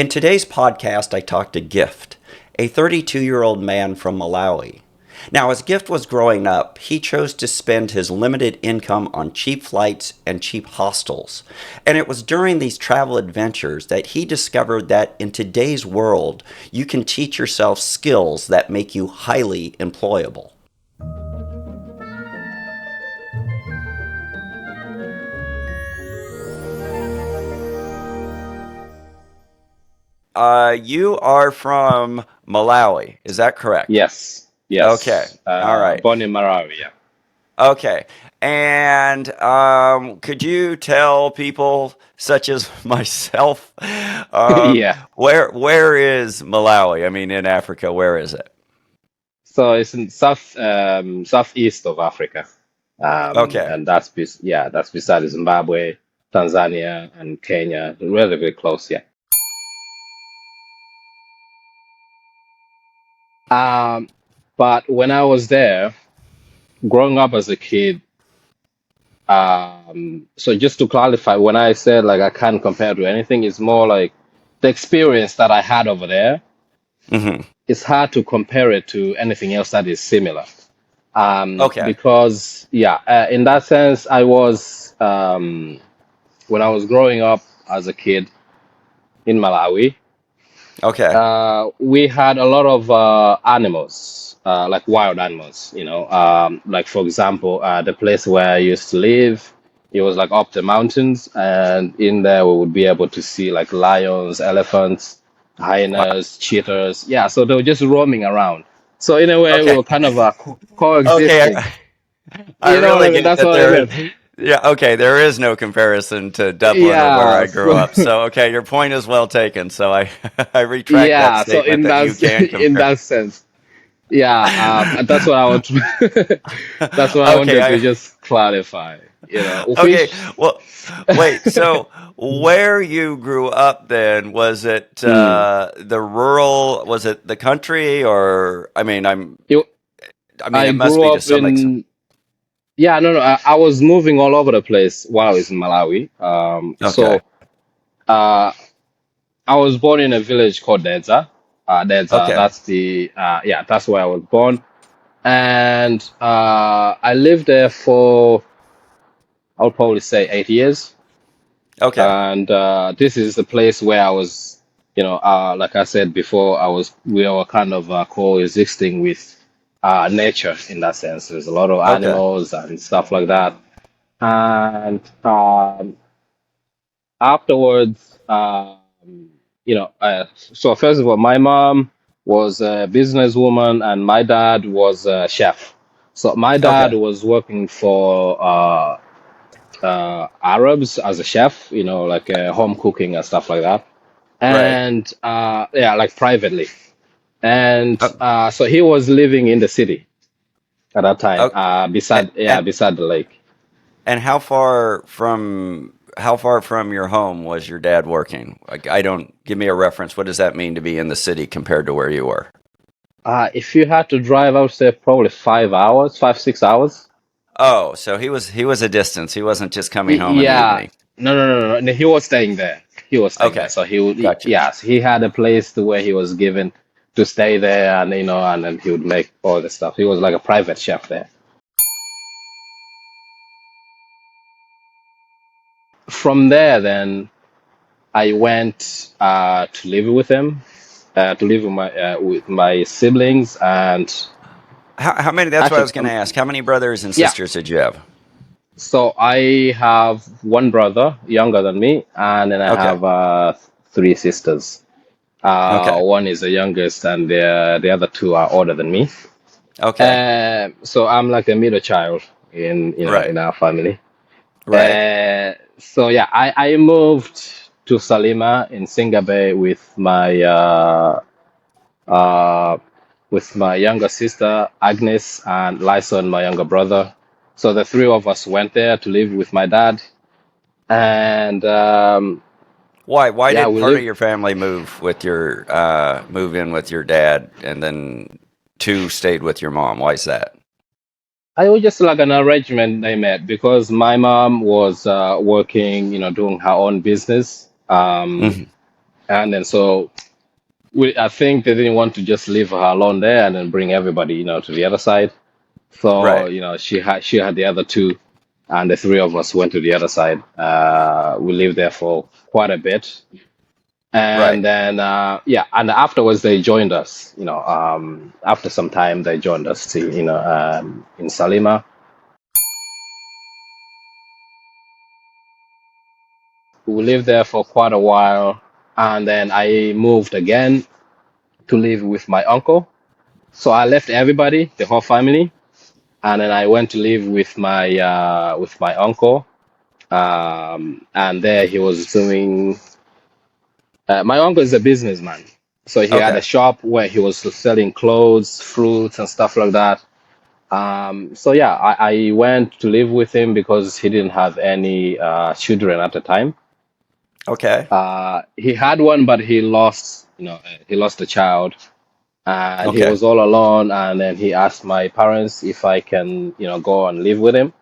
In today's podcast, I talked to Gift, a 32-year-old man from Malawi. Now, as Gift was growing up, he chose to spend his limited income on cheap flights and cheap hostels. And it was during these travel adventures that he discovered that in today's world, you can teach yourself skills that make you highly employable. You are from Malawi, is that correct? Yes, Okay, yes. all right. Born in Malawi, yeah. Okay. And could you tell people such as myself, Yeah. where is Malawi? I mean, in Africa, where is it? So it's in southeast of Africa. Okay. And that's beside Zimbabwe, Tanzania, and Kenya. Relatively close, yeah. Um, but when I was there, growing up as a kid, so just to clarify, when I said like I can't compare to anything, it's more like the experience that I had over there. Hmm. It's hard to compare it to anything else that is similar. Okay. Because yeah, in that sense, I was when I was growing up as a kid in Malawi, Okay. we had a lot of animals, like wild animals. Like for example, the place where I used to live, it was like up the mountains, and in there we would be able to see like lions, elephants, Wow. hyenas, cheetahs. Yeah, so they were just roaming around. So in a way, we Okay. were kind of Okay. coexisting. I You know what really I mean? get That's that what I there. meant. Yeah. Okay. There is no comparison to Dublin or where Yeah, I grew so up. So okay, your point is well taken. So I I retract that yeah, so statement in that you can in compare. that sense, yeah, and that's what I want that's what I Okay. wanted to just clarify. Okay. Which Well, wait. So where you grew up then, was it mm, the rural, was it the country, or you, I mean I it must grew be to up some extent. in yeah, no, no, I was moving all over the place while I was in Malawi. Okay. Uh, I was born in a village called Dedza. Dedza, Okay. that's where I was born, and I lived there for I'll probably say 8 years. Okay. And this is the place where I was, like I said before, we were kind of coexisting with nature in that sense. There's a lot of Okay. animals and stuff like that. And afterwards, so first of all, my mom was a businesswoman and my dad was a chef. So my dad Okay. was working for Arabs as a chef, like home cooking and stuff like that. Right. And yeah, like privately. And Uh, so he was living in the city at that time, okay. And, and beside the lake. and how far from your home was your dad working? Like, I don't give me a reference. What does that mean to be in the city compared to where you were? If you had to drive, I would say probably 5 hours, 5, 6 hours. Oh, so he was a distance. He wasn't just coming home in the Yeah, evening. no, he was staying there. He was staying there. Okay. So Gotcha. yes, he had a place to where he was given to stay there, and and then he would make all the stuff. He was like a private chef there. From there, then I went to live with him, to live with my siblings, and How many? That's what I actually, was going to ask. How many brothers and yeah. sisters did you have? So I have one brother younger than me, and then I Okay. have three sisters. Okay. One is the youngest, and the other two are older than me. Okay. So I'm like a middle child in Right. in our family. Right. So yeah, I moved to Salima in Singapore uh, with my younger sister Agnes and Lyson, my younger brother. So the three of us went there to live with my dad, and Why? Why yeah, did we part of lived. your family move in with your dad, and then two stayed with your mom? Why is that? I was just like an arrangement they made because my mom was working, doing her own business. Hmm. And then so I think they didn't want to just leave her alone there and then bring everybody, to the other side. So, Right. she had the other two, and the three of us went to the other side. We lived there for quite a bit. Right. And then, yeah, and afterwards they joined us, after some time they joined us to, in Salima. We lived there for quite a while, and then I moved again to live with my uncle. So I left everybody, the whole family, and then I went to live with my uncle. And there he was doing. My uncle is a businessman, so he had a Okay. shop where he was selling clothes, fruits, and stuff like that. So yeah, I went to live with him because he didn't have any children at the time. Okay. He had one, but he lost a child, and he Okay. was all alone. And then he asked my parents if I can, go and live with him,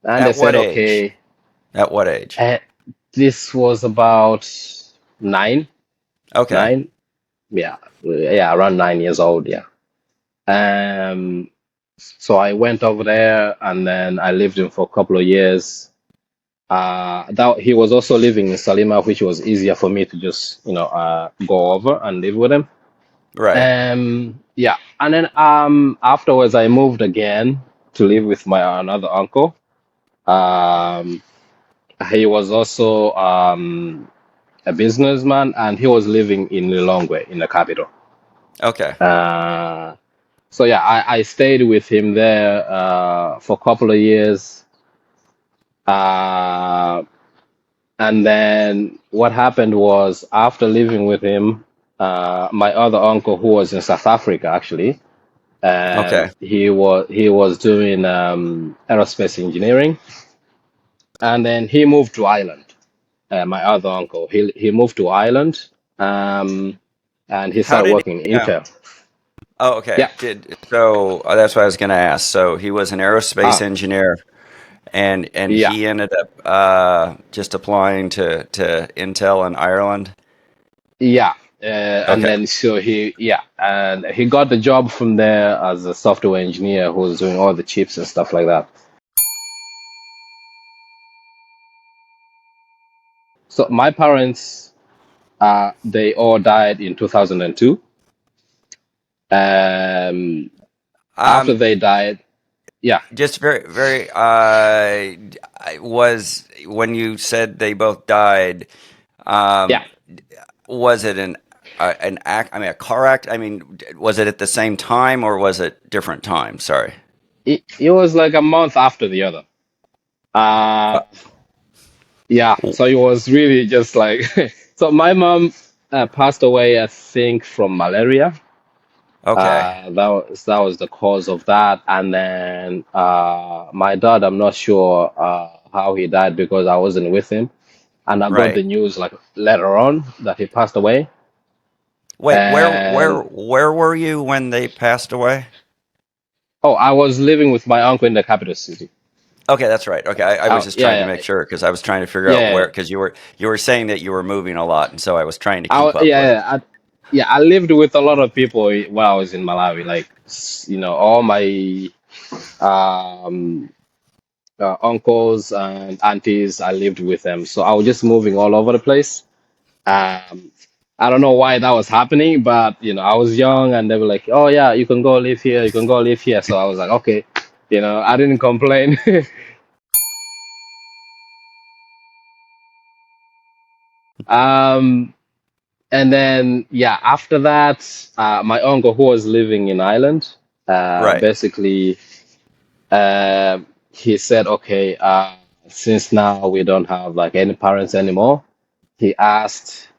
and they At said what age? okay. At what age? And this was about nine, Okay. nine, yeah, yeah, around 9 years old, yeah. Um, so I went over there, and then I lived him for a couple of years. That he was also living in Salima, which was easier for me to just, go over and live with him. Right. Yeah, and then afterwards I moved again to live with my another uncle. Um, he was also a businessman, and he was living in Lilongwe, in the capital. Okay. Uh, so yeah, I stayed with him there for a couple of years. Uh, and then what happened was, after living with him, my other uncle, who was in South Africa actually, Okay. he was doing aerospace engineering, and then he moved to Ireland. My other uncle, he moved to Ireland, um, and he How started did working in he? Intel. Oh, okay. Yeah. That's what I was going to ask. So he was an aerospace Ah, engineer, and yeah, he ended up just applying to Intel in Ireland. yeah. And Okay. then so and he got the job from there as a software engineer who was doing all the chips and stuff like that. So my parents, they all died in 2002. Um, After Um, they died, yeah, just very, very. Was when you said they both died. yeah. Um, was it an act? I mean, a car act. I mean, was it at the same time or was it different times? Sorry. It was like a month after the other. Uh, yeah. So it was really just like, so my mom passed away, I think, from malaria. Okay. That was the cause of that. And then my dad, I'm not sure how he died because I wasn't with him, and I got Right. the news like later on that he passed away. Wait, And where were you when they passed away? oh, I was living with my uncle in the capital city. Okay, that's right. Okay, I was Oh, just trying to yeah, make sure because I was trying to figure out yeah, where yeah. because you were saying that you were moving a lot, and so I was trying to I, keep up yeah, with. yeah, I lived with a lot of people when I was in Malawi. Like, all my um, uncles and aunties, I lived with them. So I was just moving all over the place. Um, I don't know why that was happening, but I was young, and they were like, "Oh yeah, you can go live here. You can go live here." So I was like, "Okay," I didn't complain. um, and then yeah, after that, my uncle who was living in Ireland, Right. basically, uh, he said, "Okay, since now we don't have like any parents anymore," he asked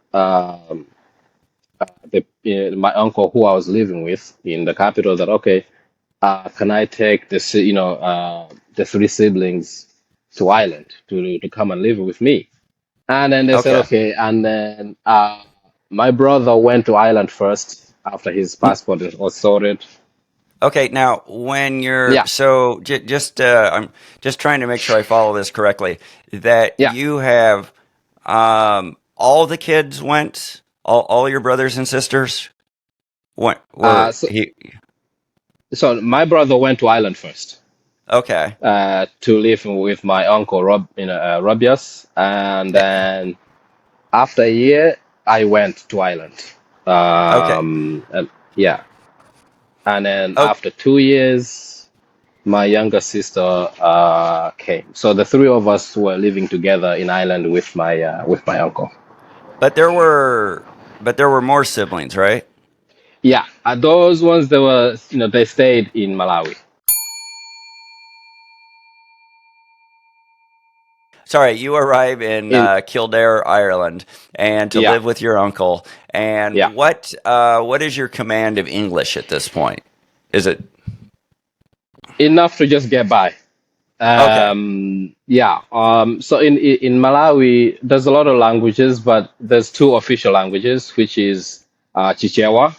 my uncle who I was living with in the capital that, okay, can I take the three siblings to Ireland to come and live with me? And then they said Okay. okay, and then my brother went to Ireland first after his N- passport was sorted. Okay. Now, when you're Yeah, so just I'm just trying to make sure I follow this correctly. That yeah, you have all the kids went. All your brothers and sisters Uh, were so, he? so my brother went to Ireland first Okay. to live with my uncle Robius, and then after a year, I went to Ireland. Okay. And yeah, and then Oh, after 2 years, my younger sister came. So the three of us were living together in Ireland with my uncle. but there were more siblings, right? Yeah, those ones they were they stayed in Malawi. Sorry, you arrive in In Kildare, Ireland, and to Yeah, live with your uncle. And yeah. what is your command of English at this point? Is it Enough to just get by. okay? Yeah. So in Malawi, there's a lot of languages, but there's two official languages, which is Chichewa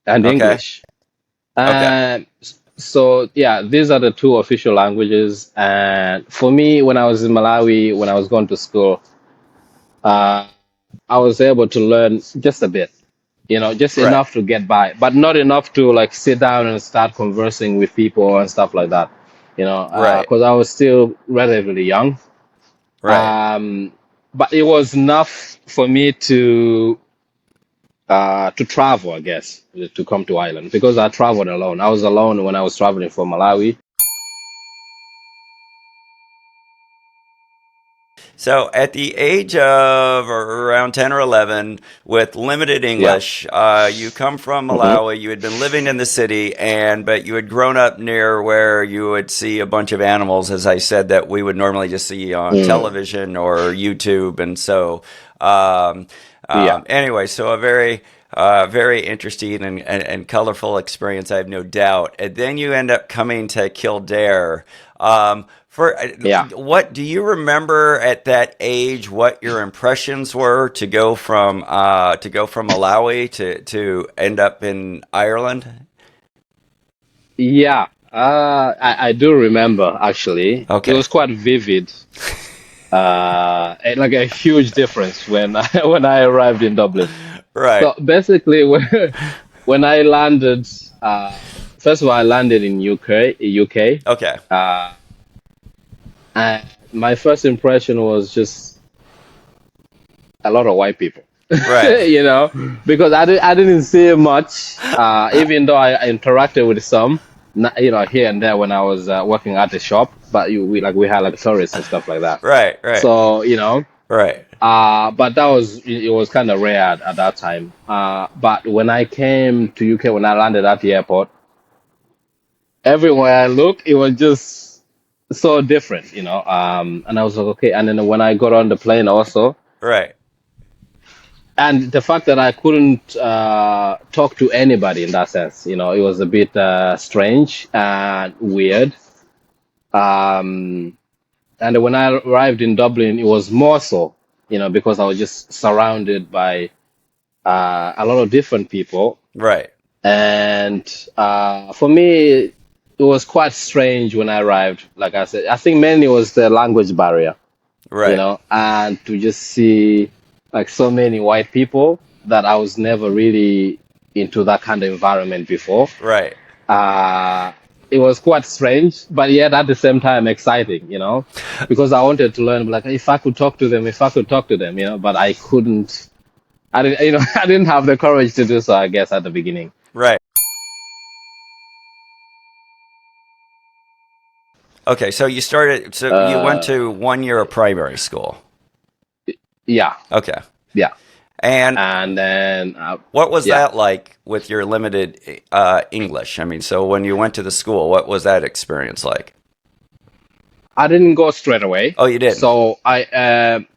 and Okay. English. Okay. And so yeah, these are the two official languages. And for me, when I was in Malawi, when I was going to school, uh, I was able to learn just a bit, just Right. enough to get by, but not enough to like sit down and start conversing with people and stuff like that, Right. because I was still relatively young. Right. Um, but it was enough for me to travel, I guess, to come to Ireland because I traveled alone. I was alone when I was traveling from Malawi. So, at the age of around 10 or 11, with limited Yeah. English, you come from Hmm. Malawi. You had been living in the city, but you had grown up near where you would see a bunch of animals, as I said, that we would normally just see on Mm. television or YouTube. And so, um, Yeah. anyway, so a very interesting and colorful experience, I have no doubt. And then you end up coming to Kildare. For Yeah. what do you remember at that age? What your impressions were to go from Malawi to end up in Ireland? Yeah. I do remember actually. It Okay, was quite vivid. Like a huge difference when when I arrived in Dublin. right. So basically, when I landed, first of all, I landed in UK, Okay, uh, and my first impression was just a lot of white people, right, you know, because I didn't see much, even though I interacted with some, here and there when I was working at the shop, but we had like tourists and stuff like that. right, right, So, right, but it was kind of rare at that time. But when I came to UK, when I landed at the airport, everywhere I looked, it was just so different, and I was like, okay. And then when I got on the plane also, right, and the fact that I couldn't talk to anybody in that sense, it was a bit strange and weird. Um, and when I arrived in Dublin, it was more so, because I was just surrounded by a lot of different people. right, And for me, it was quite strange when I arrived. Like I said, I think mainly it was the language barrier, right, and to just see like so many white people that I was never really into that kind of environment before. right. Uh, it was quite strange, but yet at the same time exciting, because I wanted to learn, like if I could talk to them, but I couldn't. I didn't, I didn't have the courage to do so, I guess, at the beginning. Right. Okay, so you went Uh, to 1 year of primary school. yeah, Okay. yeah. And And then, what was yeah, that like with your limited English? I mean, so when you went to the school, what was that experience like? I didn't go straight away. Oh, you didn't? So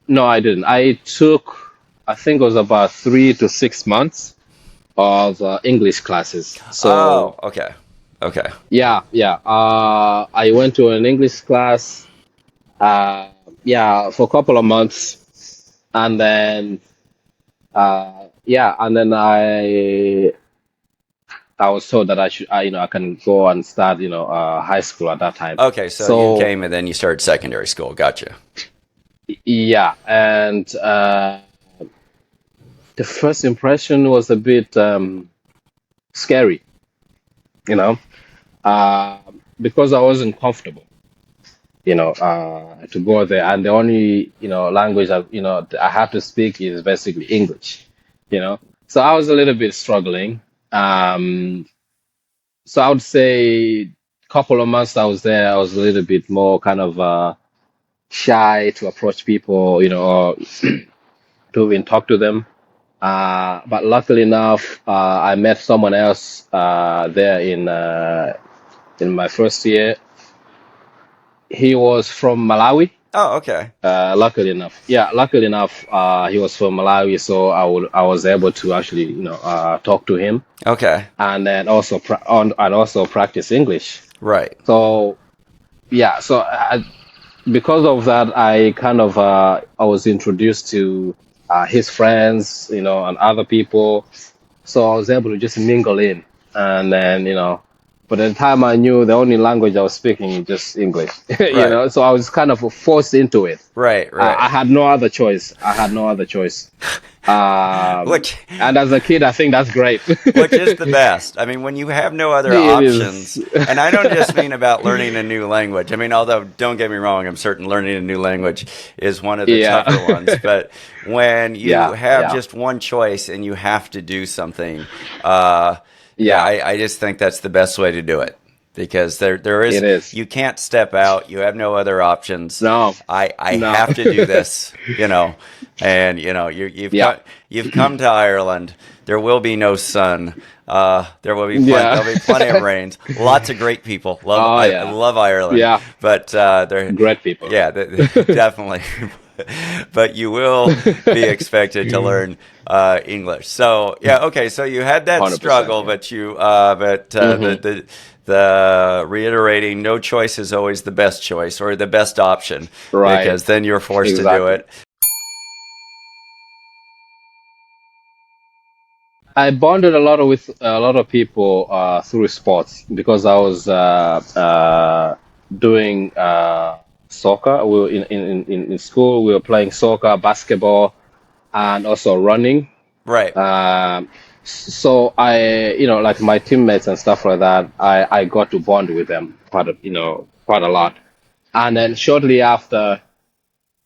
no, I didn't. I think it was about 3 to 6 months of English classes. So Oh, okay. Okay. yeah, yeah. I went to an English class, uh, yeah, for a couple of months, and then yeah, and then I was told that I can go and start, high school at that time. Okay, so you So came and then you started secondary school. Gotcha. yeah, and the first impression was a bit scary, you know, uh, because I wasn't comfortable, to go there, and the only language I had to speak is basically English, you know. So I was a little bit struggling. Um, so I would say couple of months I was there, I was a little bit more kind of shy to approach people, or to even talk to them. But luckily enough, I met someone else there in my first year. He was from Malawi. Oh, okay. Luckily enough, he was from Malawi, so I was able to actually talk to him, Okay. and then and also practice English. Right. So yeah, because of that, I kind of I was introduced to his friends, and other people. So I was able to just mingle in, and then But at the time, I knew the only language I was speaking is just English, Right. So I was kind of forced into it. Right. Right. I had no other choice. I had no other choice. Which And as a kid, I think that's great. which is the best. I mean, when you have no other It options, is. and I don't just mean about learning a new language. I mean, although don't get me wrong, I'm certain learning a new language is one of the Yeah. tougher ones. But when you Yeah. have Yeah. just one choice and you have to do something, uh, yeah, Yeah. I just think that's the best way to do it. Because there is It is. you can't step out. You have no other options. No. I No. have to do this, and Yeah. you've come to Ireland. There will be no sun. Yeah. There'll be plenty of rains. Lots of great people. Oh, I yeah. love Ireland. Yeah. But they're Great people. yeah, definitely. But you will be expected to learn English. So yeah, okay. So you had that 100%. struggle, Yeah. but Mhm. the reiterating no choice is always the best choice or the best option Right. because then you're forced to do Exactly. it. I bonded a lot with a lot of people through sports because I was doing soccer. We were in school. We were playing soccer, basketball, and also running. Right. So like my teammates and stuff like that, I got to bond with them quite a lot. And then shortly after,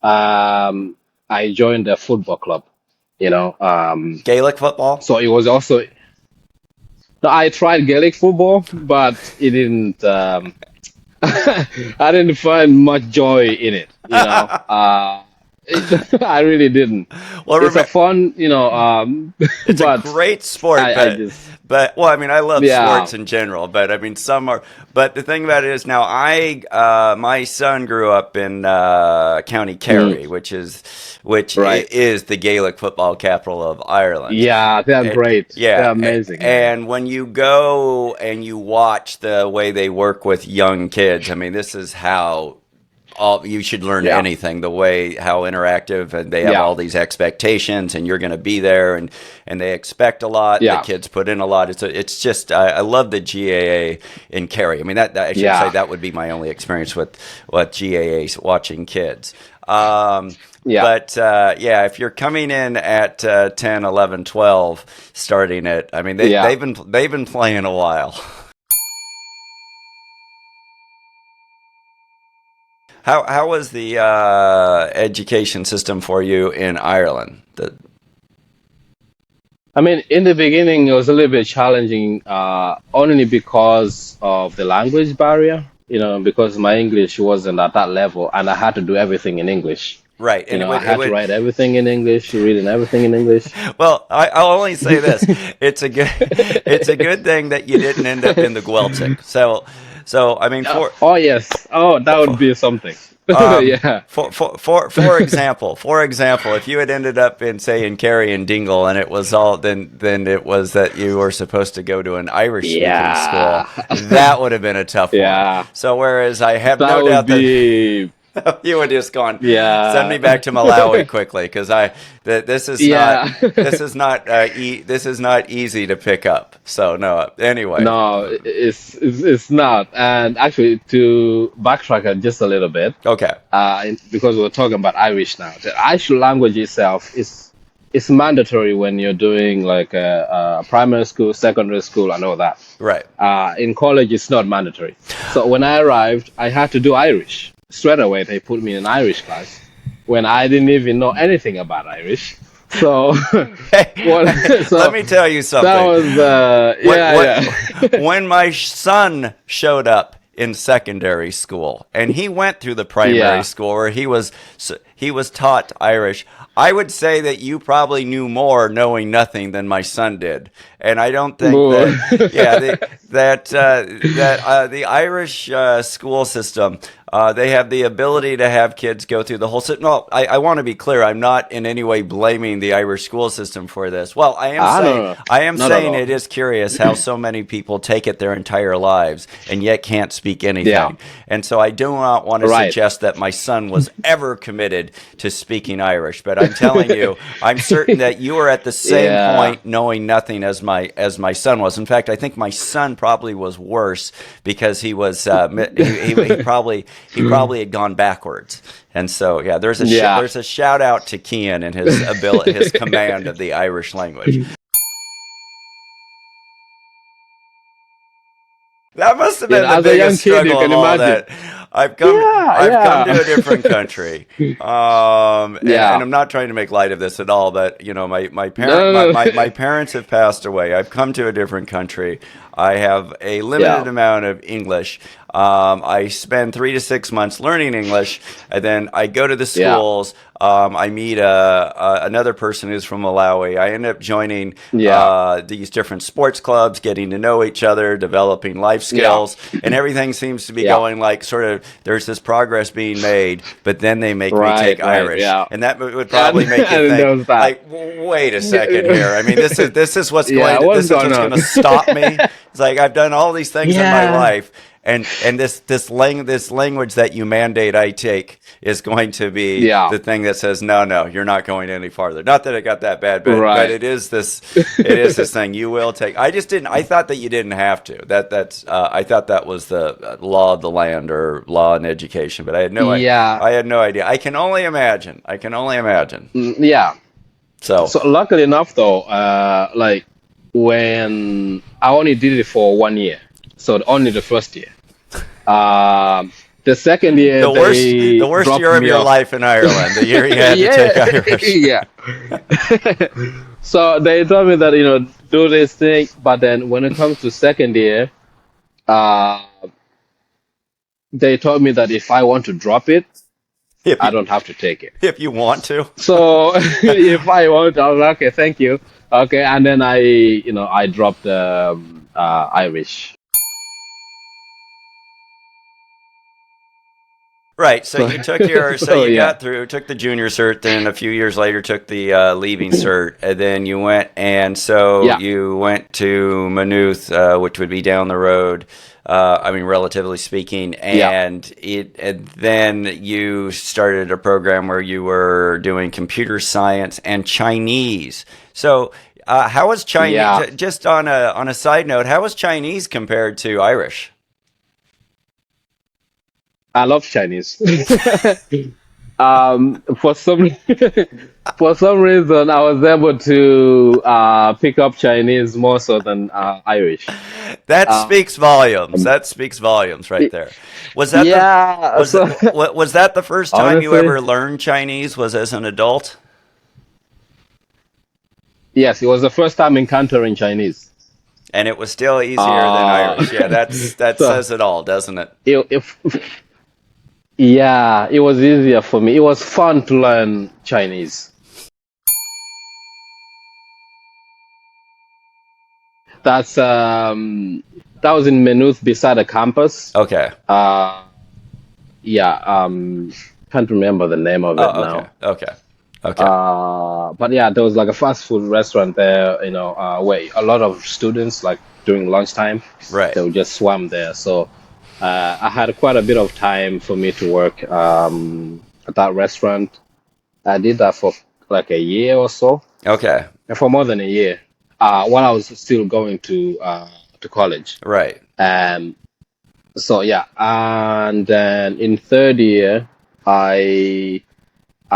I joined a football club. Gaelic football. So it was also No, I tried Gaelic football, but it didn't. I didn't find much joy in it. I really didn't. Well, It's a fun, it's a but great sport, I just well, I mean, I love yeah. sports in general, but I mean, some are. But the thing about it is, now my son grew up in County Mm, Kerry, which right. is the Gaelic football capital of Ireland. Yeah, they're great. They're Yeah, amazing, man. and when you go and you watch the way they work with young kids, I mean, this is how you should learn Yeah, anything, the way how interactive, and they have yeah, all these expectations and you're going to be there, and they expect a lot. The yeah, kids put in a lot. It's just I love the GAA in Kerry. I mean, that I should say yeah, that would be my only experience with GAA watching kids. yeah. But yeah, if you're coming in at 10, 11, 12, starting it, I mean, Yeah. they've been playing a while. How was the education system for you in Ireland? I mean, in the beginning, it was a little bit challenging, only because of the language barrier, because my English wasn't at that level, and I had to do everything in English. Right, and I it had to would. write everything in English, reading everything in English. Well, I'll only say this: it's a good thing that you didn't end up in the Gueltic. So I mean, Oh, yes. Oh, that would for be something. Um, Yeah. for example, if you had ended up in, say, in Kerry and Dingle, and it was all then it was that you were supposed to go to an Irish speaking school, Yeah. that would have been a tough one. Yeah. So whereas I have That no would doubt that be, you would just gone, send me yeah. back to Malawi quickly because this is not Yeah. this is not easy to pick up. So no, anyway, No, it's not. And actually, to backtrack just a little bit, okay, because we're talking about Irish now, the Irish language itself is it's mandatory when you're doing like a primary school, secondary school, and all that. Right. In college, it's not mandatory. So when I arrived, I had to do Irish. Straight away, they put me in an Irish class when I didn't even know anything about Irish. So, Hey, what, let so me tell you that something. was, When my son showed up in secondary school and he went through the primary yeah. school where he was taught Irish, I would say that you probably knew more knowing nothing than my son did. And I don't think Boo. that, yeah, the Irish school system, they have the ability to have kids go through the whole system. No, I want to be clear. I'm not in any way blaming the Irish school system for this. Well, No, I am not at saying all. it is curious how so many people take it their entire lives and yet can't speak Yeah, anything. And so I do not want to right. suggest that my son was ever committed to speaking Irish, but I'm telling you, I'm certain that you are at the same Yeah, point knowing nothing as my son was. In fact, I think my son probably was worse because he was he probably had gone backwards. And so, yeah, yeah. there's a shout out to Kian and his ability, his command of the Irish language. That must have been the As a young biggest kid, you struggle of can all imagine. that. I've come Yeah, I've come to yeah, a different country, and yeah. I'm not trying to make light of this at all. But No, no, my no. parents have passed away. I've come to a different country. I have a limited Yeah, amount of English. I spend 3 to 6 months learning English, and then I go to the yeah, schools. I meet another person who's from Malawi. I end up joining yeah, these different sports clubs, getting to know each other, developing life yeah, skills, and everything seems to be yeah. going like sort of there's this progress being made, but then they make me Right, take right, Irish, yeah. and that would And, probably make you and think there was that. like, wait a second here. I mean, this is what's Yeah, going to what's this is going what's going on? to stop me. It's like I've done all these things in my Yeah, life, and this language that you mandate I take is going to be yeah, the thing that says no, no, you're not going any farther. Not that it got that bad, but right. it is this thing you will take. I just didn't. I thought that you didn't have to. I thought that was the law of the land or law in education, but Yeah, I had no idea. I can only imagine. I can only imagine. yeah. So So luckily enough, though, like when I only did it for 1 year, so only the first year. Um, the second year the they worst dropped year of me your off. life in Ireland, the year you had to take Yeah, Irish. yeah. So they told me that do this thing, but then when it comes to second year, uh, they told me that if I want to drop it, if I you don't have to take it. if you want to. So if I want, I was like, okay, thank you. Okay, and then I dropped Irish. Right. So So you took your, so so you yeah, got through, took the junior cert, then a few years later took the leaving cert, and then you went, and so yeah, you went to Maynooth, which would be down the road. I mean, relatively speaking, yeah, and then you started a program where you were doing computer science and Chinese. So, how was yeah. Chinese? Just on a side note, how was Chinese compared to Irish? I love Chinese. For some for some reason, I was able to pick up Chinese more so than Irish. That Um, speaks volumes. That speaks volumes right there. Was that the yeah. was So was that the first time you honestly, ever learned Chinese? Was as an adult? yes, it was the first time encountering Chinese. And it was still easier than Uh, Irish. Yeah, that so says it all, doesn't it? if yeah, it was easier for me. It was fun to learn Chinese. That's that was in Maynooth beside a campus. Okay. Uh, yeah, can't remember the name of it Oh, okay. now. Okay. Okay. But yeah, there was like a fast food restaurant there, where a lot of students, like during lunchtime, Right. they would just swam there. So I had quite a bit of time for me to work at that restaurant. I did that for like a year or so, Okay. and for more than a year, while I was still going to college. Right. Um, so yeah, and then in third year, I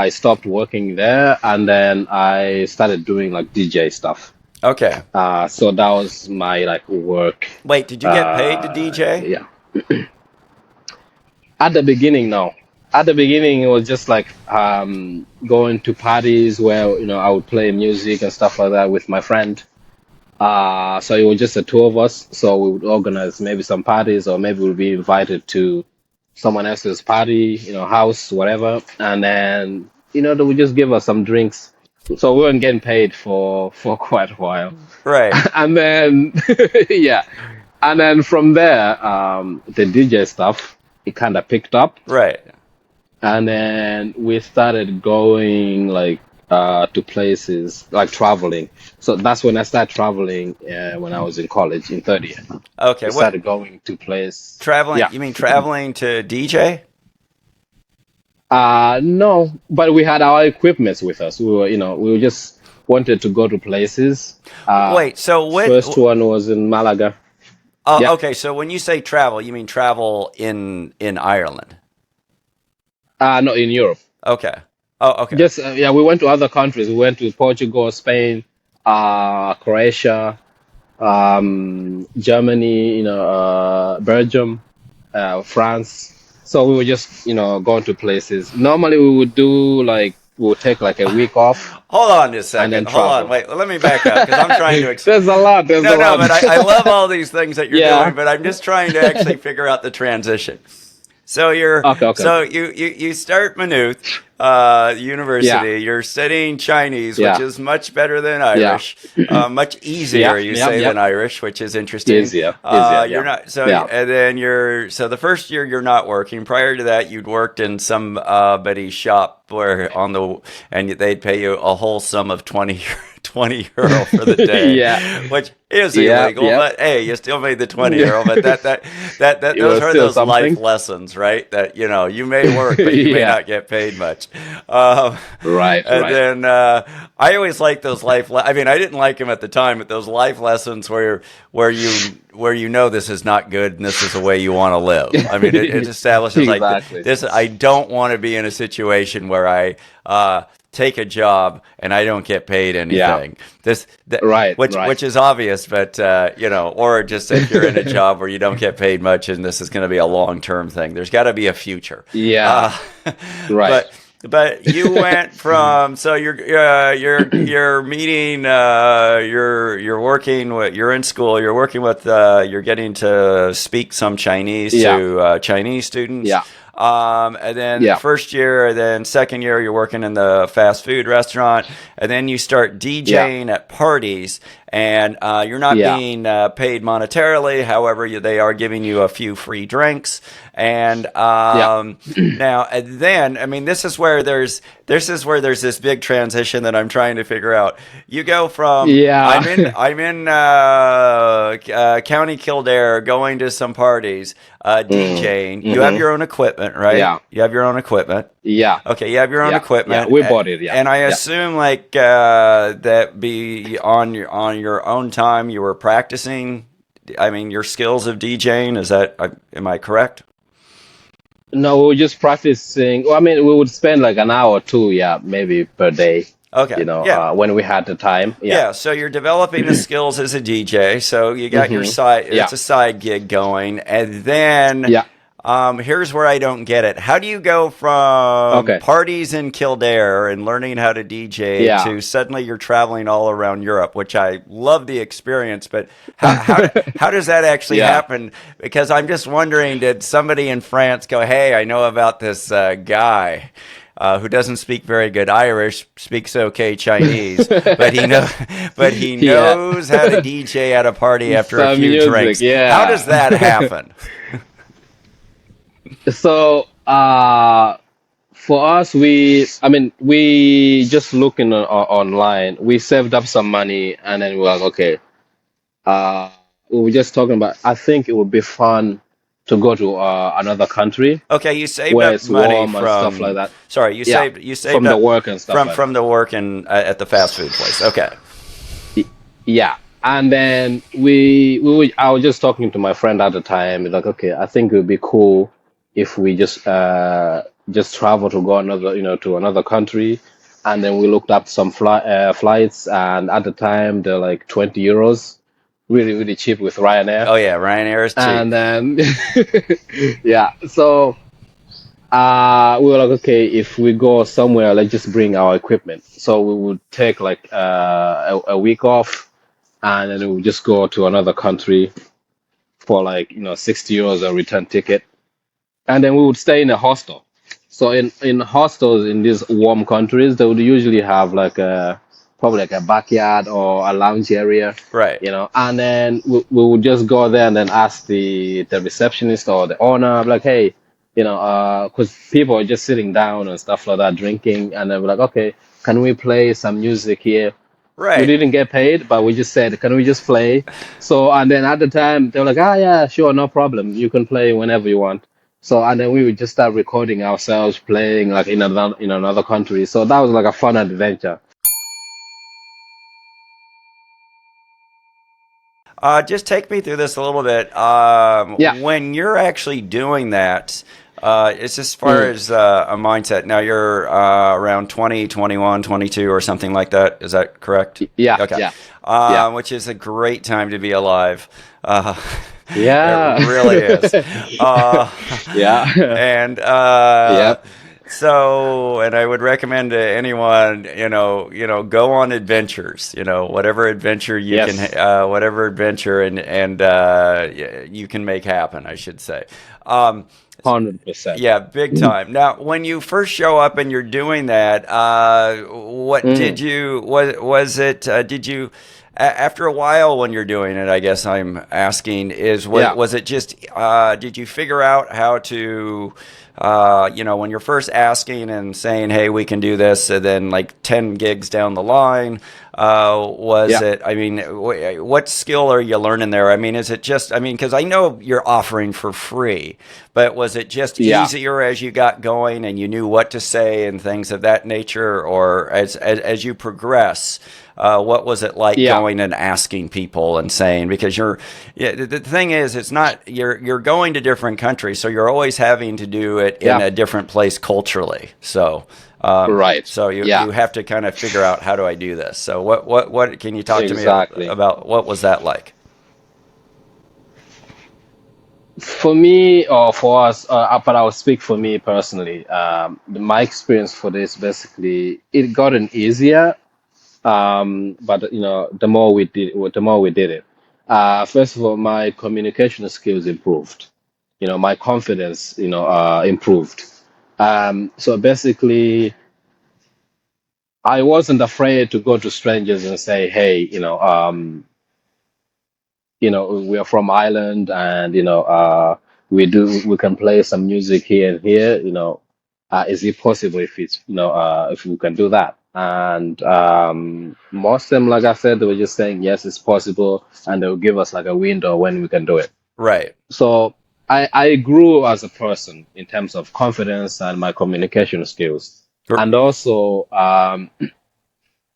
I stopped working there, and then I started doing like DJ stuff. Okay. So that was my like work. Wait, did you get paid to DJ? Yeah. At the beginning, no. At the beginning, it was just like going to parties where I would play music and stuff like that with my friend. So it was just the two of us. So we would organize maybe some parties, or maybe we'd be invited to someone else's party, house, whatever. And then, they would just give us some drinks. So we weren't getting paid for quite a while. Right. And then, yeah. And then from there, the DJ stuff, it kind of picked up. Right. And then we started going like to places like traveling. So that's when I started traveling when I was in college in third year. Okay. We started going to place. Traveling? Yeah. You mean traveling to DJ? No, but we had our equipments with us. We just wanted to go to places. Wait, so First one was in Malaga. Oh, Yeah. okay. So when you say travel, you mean travel in Ireland? No, in Europe. Okay. Oh, okay. Just yeah, we went to other countries. We went to Portugal, Spain, Croatia, Germany, Belgium, France. So we were just, going to places. Normally we would do like we'll take like a week off Hold on just a and then second. Hold on. travel. Wait, let me back up because I'm trying to There's a lot. There's No, a no, lot. but I love all these things that you're Yeah. doing, but I'm just trying to actually figure out the transition. So Okay. so you start Maynooth University. Yeah. You're studying Chinese, which Yeah. is much better than Yeah. Irish, much easier, you say, than Irish, which is interesting. Easier. You're Yeah. not so, Yeah. and then so the first year you're not working. Prior to that, you'd worked in some buddy's shop where and they'd pay you a whole sum of 20 euro for the day, Yeah. which is Yeah. illegal. Yeah. But hey, you still made the 20 euro. But that It those was are still those life something. lessons, right? That you may work, but you may Yeah. not get paid much. Um, Right. and Right. then I always like those I mean, I didn't like them at the time, but those life lessons where you know this is not good and this is the way you want to live. I mean, it establishes like Exactly. this. I don't want to be in a situation where I take a job and I don't get paid anything. Right, which right. which is obvious, but or just if you're in a job where you don't get paid much and this is going to be a long term thing. There's got to be a future. Yeah. Right. But you went from you're meeting you're working with you're in school you're working with you're getting to speak some Chinese to Chinese students. Yeah. And then Yeah. first year, then second year, you're working in the fast food restaurant, and then you start DJing at parties, and you're not Yeah. being paid monetarily. However, they are giving you a few free drinks, and now and then, I mean, this is where there's this big transition that I'm trying to figure out. You go from Yeah. I'm in County Kildare, going to some parties, DJing. You have your own equipment, right? Yeah. You have your own equipment. Yeah. Okay, you have your own Yeah. equipment. Yeah. We bought it. Yeah. And I Yeah. assume like that be on your own time you were practicing. I mean, your skills of DJing. Am I correct? No, we were just practicing. Well, I mean, we would spend like an hour or two, yeah, maybe per day, Okay. when we had the time. Yeah, so you're developing the skills as a DJ. So you got your side. Yeah. It's a side gig going, and then Yeah. here's where I don't get it. How do you go from Okay. parties in Kildare and learning how to DJ Yeah. to suddenly you're traveling all around Europe, which I love the experience, but how does that actually Yeah. happen? Because I'm just wondering, did somebody in France go, hey, I know about this guy who doesn't speak very good Irish, speaks okay Chinese, but he Yeah. knows how to DJ at a party after a Some few music, drinks. yeah. How does that happen? So, for us, we just looking online. We saved up some money, and then we were like, okay. We were just talking about. I think it would be fun to go to another country Okay, you saved where up it's money warm and from. stuff like that. Sorry, you Yeah, saved from up the work and stuff like from the work at the fast food place. Okay. Yeah, and then I was just talking to my friend at the time. He's like, okay, I think it would be cool if we just just travel to go another, to another country. And then we looked up some flights, and at the time they're like 20 euros, really, really cheap with Ryanair. Oh yeah, Ryanair is cheap. And then, yeah, so we were like, okay, if we go somewhere, let's just bring our equipment. So we would take like a week off, and then we would just go to another country for like 60 euros a return ticket, and then we would stay in a hostel. So in hostels in these warm countries, they would usually have like a probably like a backyard or a lounge area, Right. and then we would just go there and then ask the receptionist or the owner, like, hey, because people are just sitting down and stuff like that, drinking, and then we're like, okay, can we play some music here? We Right. didn't get paid, but we just said, can we just play? So, and then at the time, they were like, ah, yeah, sure, no problem. You can play whenever you want. So, and then we would just start recording ourselves playing like in another country. So that was like a fun adventure. Just take me through this a little bit. Yeah. When you're actually doing that, it's as far Mm. as a mindset. Now you're around 20, 21, 22, or something like that. Is that correct? Yeah, Okay. yeah, yeah, Which is a great time to be alive. Uh, yeah, it really is. Uh, yeah, and yep, and I would recommend to anyone, go on adventures. Whatever adventure you can, yes, whatever adventure and you can make happen, I should say. 100%. Yeah, big time. Now, when you first show up and you're doing that, what did Mm. you was it? Did you after a while when you're doing it? I guess I'm asking is Yeah, was it just did you figure out how to when you're first asking and saying, "Hey, we can do this," and then like 10 gigs down the line, was yeah, it? I mean, what skill are you learning there? I mean, is it just? I mean, because I know you're offering for free, but was it just yeah, easier as you got going and you knew what to say and things of that nature, or as you progress? What was it like yeah, going and asking people and saying, because the thing is, it's not, you're going to different countries, so you're always having to do it in yeah, a different place culturally. right. So you Yeah, have to kind of figure out, how do I do this? So what can you talk to me exactly. about what was that like? For me, or for us, but I'll speak for me personally. My experience for this, basically, it gotten easier. But the more we did it. First of all, my communication skills improved. My confidence, improved. So basically, I wasn't afraid to go to strangers and say, hey, we are from Ireland, and we can play some music here and here. Is it possible if we can do that? And most of them, like I said, they were just saying yes, it's possible, and they'll give us like a window when we can do it. Right. So I grew as a person in terms of confidence and my communication skills, R- and also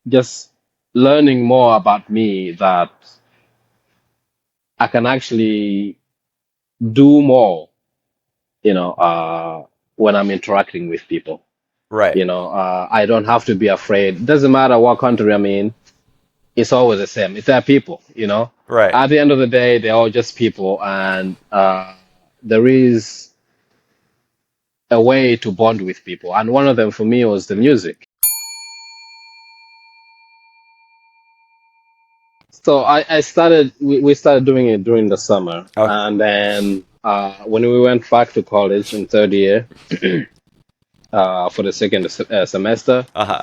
just learning more about me, that I can actually do more, when I'm interacting with people. Right. I don't have to be afraid. Doesn't matter what country I'm in, it's always the same. It's their people. Right. At the end of the day, they're all just people, and there is a way to bond with people. And one of them for me was the music. So we started doing it during the summer. Okay. And then when we went back to college in third year, for the second semester, Uh-huh.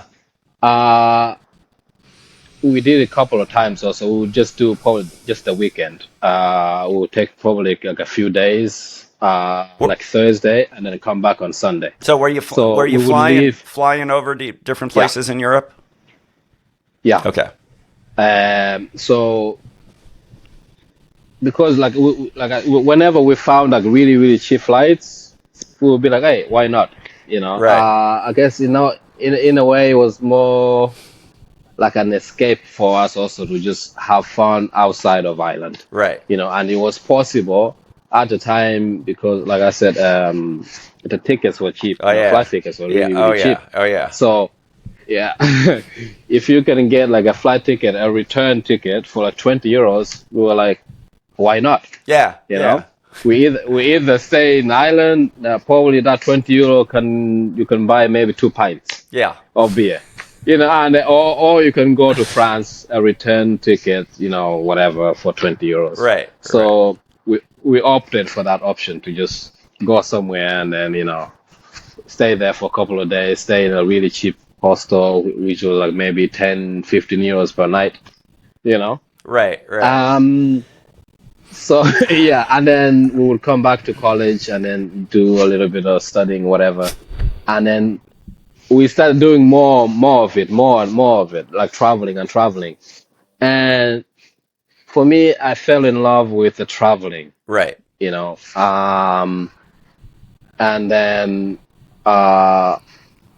uh, we did a couple of times also. We would just do probably just a weekend. We would take probably like a few days, like Thursday, and then come back on Sunday. So So were you we would flying leave. over to different Yeah, places in Europe? yeah. Okay. So because whenever we found like really really cheap flights, we would be like, hey, why not? Right. I guess in a way it was more like an escape for us also to just have fun outside of Ireland. Right. And it was possible at the time because, like I said, the tickets were cheap. Oh Flight yeah. tickets were Yeah. really, Oh really cheap. yeah. Oh yeah. So yeah, if you can get like a flight ticket, a return ticket for like 20 euros, we were like, why not? Yeah. You know, Yeah. we either stay in Ireland, probably that 20 euro you can buy maybe 2 pints Yeah. of beer, and or you can go to France, a return ticket, whatever for 20 euros. Right. Right. So we opted for that option to just go somewhere and then stay there for a couple of days, stay in a really cheap hostel, which was like maybe 10, 15 euros per night, you know. Right. Right. Um, so yeah, and then we would come back to college and then do a little bit of studying, whatever. And then we started doing more of it, more and more of it, like traveling and traveling. And for me, I fell in love with the traveling, Right. you know. And then uh,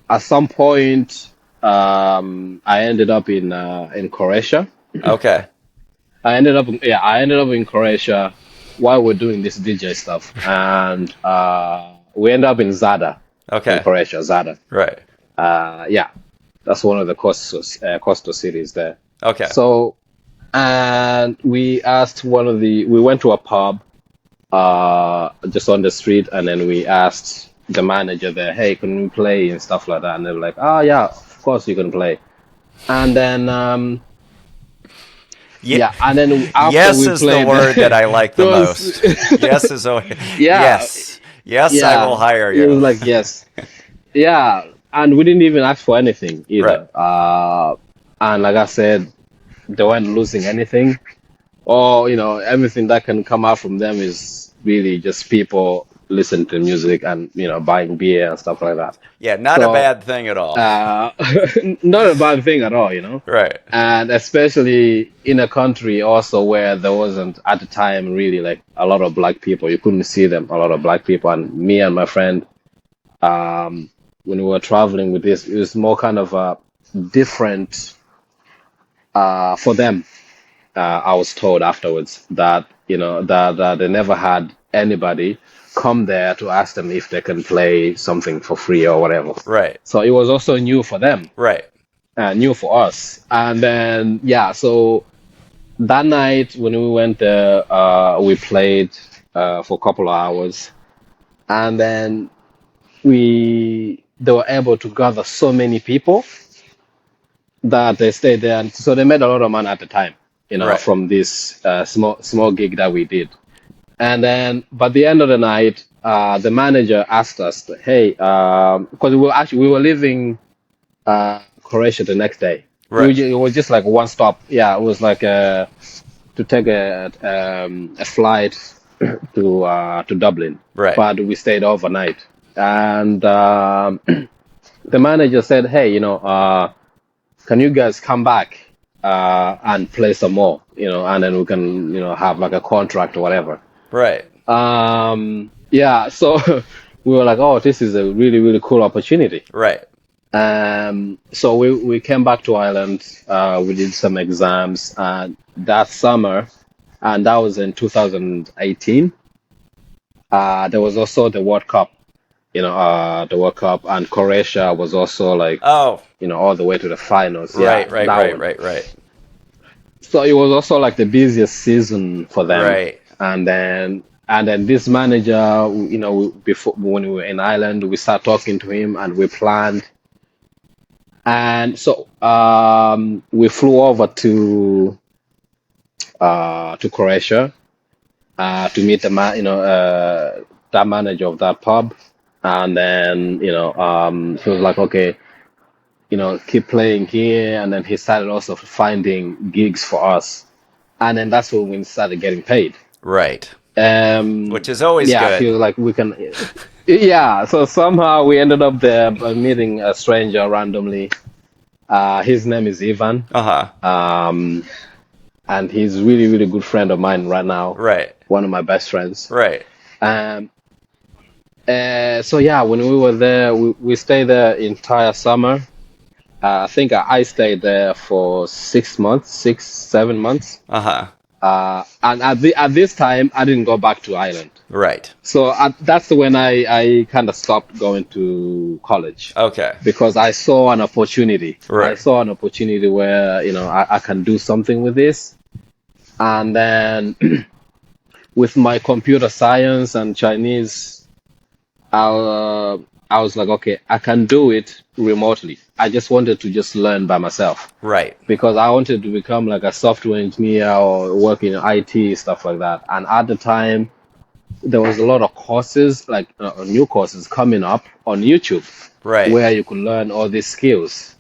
at some point, I ended up in Croatia. Okay. I ended up in Croatia while we're doing this DJ stuff, and we ended up in Zadar, in Okay. Croatia, Zadar. Right. Yeah, that's one of the coastal cities there. Okay. So, and we went to a pub, just on the street, and then we asked the manager there, hey, can we play and stuff like that? And they were like, oh yeah, of course you can play. And then, yeah, and then after Yes we is the played, word that I like the those- most. Yes is always, Yeah. yes. Yes, I yeah, will hire it was you. like yes, yeah, and we didn't even ask for anything either. And like I said, they weren't losing anything, or everything that can come out from them is really just people listening to music and buying beer and stuff like that. Yeah, not a So, bad thing at all. not a bad thing at all. Right. And especially in a country also where there wasn't at the time really like a lot of black people. You couldn't see them, a lot of black people. And me and my friend, when we were traveling with this, it was more kind of a different for them. I was told afterwards that that they never had anybody come there to ask them if they can play something for free or whatever. Right. So it was also new for them, Right. new for us. And then yeah, so that night when we went there, we played for a couple of hours, and then they were able to gather so many people that they stayed there, and so they made a lot of money at the time, Right. from this small gig that we did. And then, by the end of the night, the manager asked us, "Hey, because we were leaving Croatia the next day. Right. It was just like one stop. Yeah, it was like to take a flight to Dublin. Right. But we stayed overnight, and the manager said, "Hey, can you guys come back and play some more? And then we can have like a contract or whatever." Right. Yeah, so we were like, oh, this is a really, really cool opportunity. Right. So we came back to Ireland, we did some exams that summer, and that was in 2018. There was also the World Cup, the World Cup, and Croatia was also like, Oh. all the way to the finals. Right. Yeah, Right. that Right. one. Right. Right. So it was also like the busiest season for them. Right. And then this manager, before when we were in Ireland, we started talking to him and we planned. And so we flew over to Croatia to meet that manager of that pub. And then he was like, okay, keep playing here. And then he started also finding gigs for us. And then that's when we started getting paid. Right. Which is always Yeah, I good. feel like we can. Yeah, so somehow we ended up there by meeting a stranger randomly. His name is Ivan, Uh-huh. and he's a really, really good friend of mine right now. Right. One of my best friends. Right. So yeah, when we were there, we stayed there entire summer. I think I stayed there for 6 months, 6, 7 months. Uh-huh. And at this time, I didn't go back to Ireland. Right. So that's when I kind of stopped going to college Okay. because I saw an opportunity. I Right. saw an opportunity where, I can do something with this. And then with my computer science and Chinese, I, I was like, okay, I can do it remotely. I just wanted to just learn by myself Right. because I wanted to become like a software engineer or work in IT, stuff like that. And at the time, there was a lot of courses, like new courses coming up on YouTube Right. where you could learn all these skills.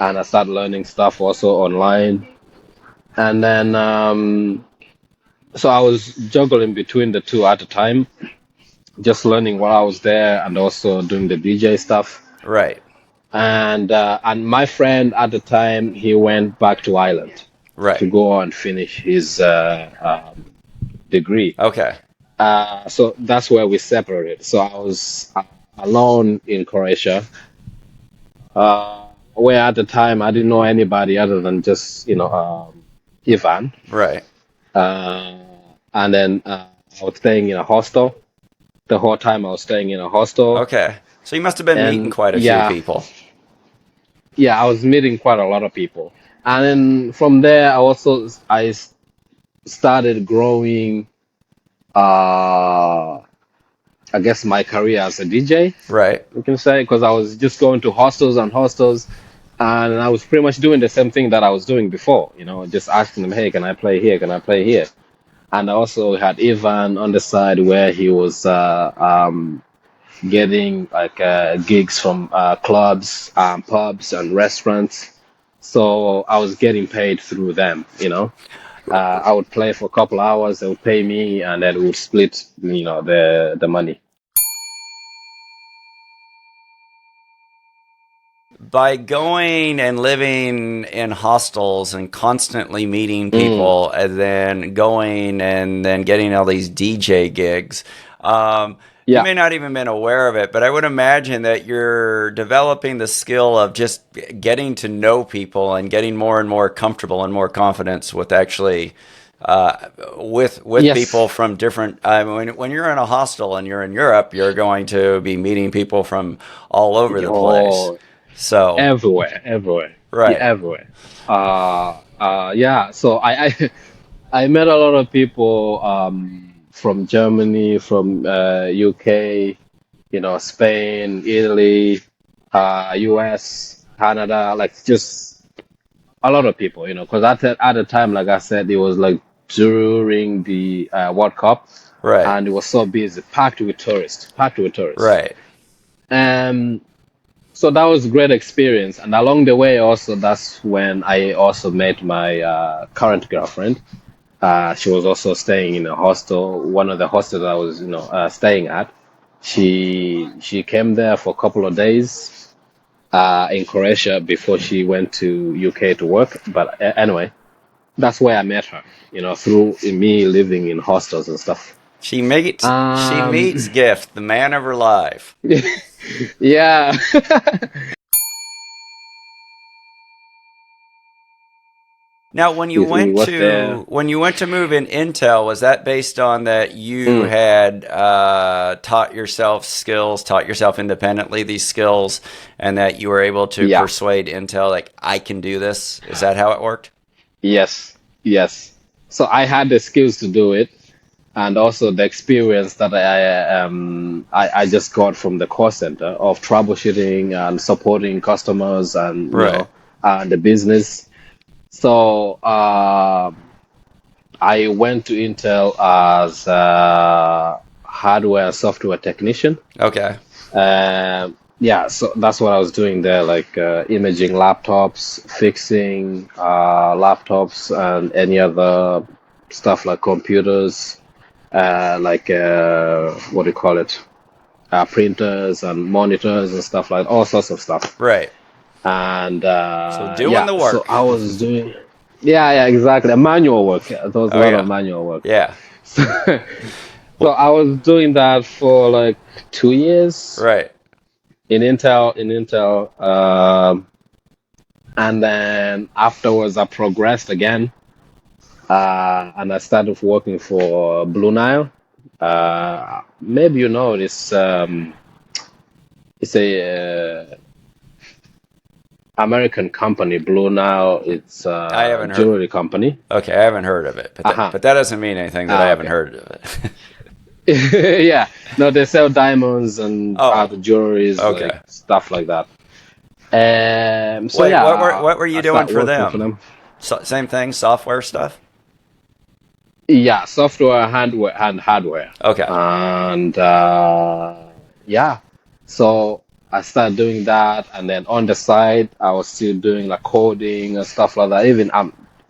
And I started learning stuff also online. And then, so I was juggling between the two at the time, just learning while I was there and also doing the DJ stuff. Right. And my friend at the time, he went back to Ireland to Right. go and finish his degree. Okay. So that's where we separated. So I was alone in Croatia, where at the time I didn't know anybody other than just, Ivan. Right. Uh, and then I was staying in a hostel. The whole time I was staying in a hostel. Okay. So you must have been meeting And quite a few yeah, people. yeah, I was meeting quite a lot of people. And then from there, I started growing, uh, I guess my career as a DJ, Right. we can say, because I was just going to hostels and hostels, and I was pretty much doing the same thing that I was doing before, just asking them, hey, can I play here? Can I play here? And I also had Ivan on the side where he was getting like gigs from clubs, pubs, and restaurants. So I was getting paid through them. I would play for a couple hours, they would pay me, and then we would split, the money. By going and living in hostels and constantly meeting Mm, people and then going and then getting all these DJ gigs, you yeah. may not even been aware of it, but I would imagine that you're developing the skill of just getting to know people and getting more and more comfortable and more confidence with actually with Yes. people from different. When you're in a hostel and you're in Europe, you're going to be meeting people from all over the place. Oh, So, everywhere, everywhere, yeah, right, everywhere. Yeah. So I met a lot of people from Germany, from UK, Spain, Italy, US, Canada, like just a lot of people, because at the time, like I said, it was like during the World Cup, right, and it was so busy, packed with tourists, packed with tourists. right. Um, so that was a great experience, and along the way, also that's when I also met my current girlfriend. She was also staying in a hostel, one of the hostels I was, staying at. She came there for a couple of days in Croatia before she went to UK to work. But anyway, that's where I met her, through me living in hostels and stuff. She meets Um, Gift, the man of her life. yeah. Now, when you We went was there. to when you went to move in Intel, was that based on that you Mm, had taught yourself independently these skills, and that you were able to yeah. persuade Intel like I can do this? Is that how it worked? Yes. Yes. So I had the skills to do it, and also the experience that I just got from the call center of troubleshooting and supporting customers and Right. the business. So I went to Intel as a hardware and software technician. Okay. Yeah, so that's what I was doing there, like imaging laptops, fixing laptops, and any other stuff like computers, like what do you call it? Printers and monitors and stuff like all sorts of stuff. Right. And So doing yeah, the so work. I was doing, yeah, yeah, exactly, manual work. Yeah, there was a Oh lot of yeah. manual work. Yeah. So I was doing that for like 2 years Right. in Intel. And then afterwards, I progressed again, and I started working for Blue Nile. Maybe you know this. It's a American company, Blue Nile. It's I a haven't heard. jewelry company. Okay, I haven't heard of it, Uh-huh. but that doesn't mean anything that I haven't Okay. heard of it. Yeah. No, they sell diamonds and Oh, other jewelries, like okay. stuff like that. So Wait, yeah, what were you I doing start for working for them? them. Same thing, software stuff. Yeah, software, hardware, and hardware. Okay. And yeah, so I started doing that, and then on the side, I was still doing like coding and stuff like that. Even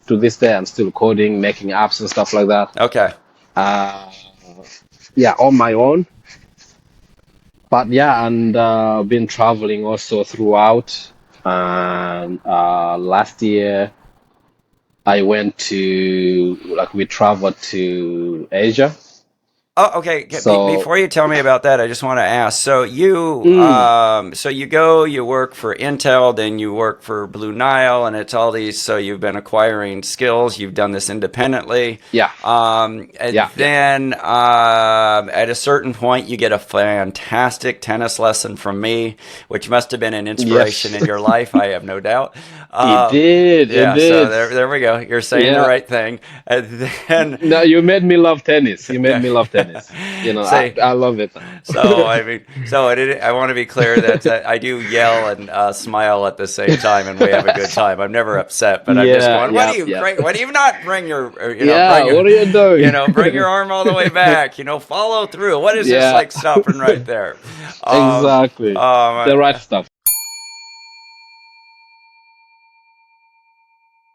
to this day, I'm still coding, making apps and stuff like that. Okay. Uh, yeah, on my own. But yeah, and been traveling also throughout. And last year, I went to like we traveled to Asia. Oh, okay. So. Before you tell me about that, I just want to ask. Mm, So you go, you work for Intel, then you work for Blue Nile, and it's all these. So you've been acquiring skills. You've done this independently. yeah, And yeah, yeah. then at a certain point, you get a fantastic tennis lesson from me, which must have been an inspiration Yes, in your life. I have no doubt. it Um, did. It yeah. So did. there we go. You're saying the Yeah. right thing. And then. No, you made me love tennis. You made Yeah. me love tennis. See, I love it. so I mean, I want to be clear that I do yell and smile at the same time, and we have a good time. I'm never upset, but I'm just Yeah, going, "What do yeah, you yeah. great? What do you not bring your, Yeah, what are you bring your doing? arm all the way back? Follow through. What is this Yeah, like stopping right there?" Um, exactly. The um, right stuff.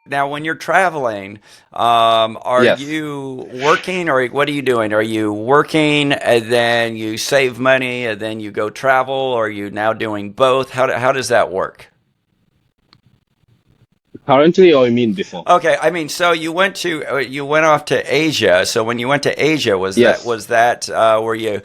Now, when you're traveling, are Yes. you working or what are you doing? Are you working and then you save money and then you go travel, or are you now doing both? How does that work? Currently, or you mean before? Okay, I mean, so you went off to Asia. So when you went to Asia, Yes. was that where you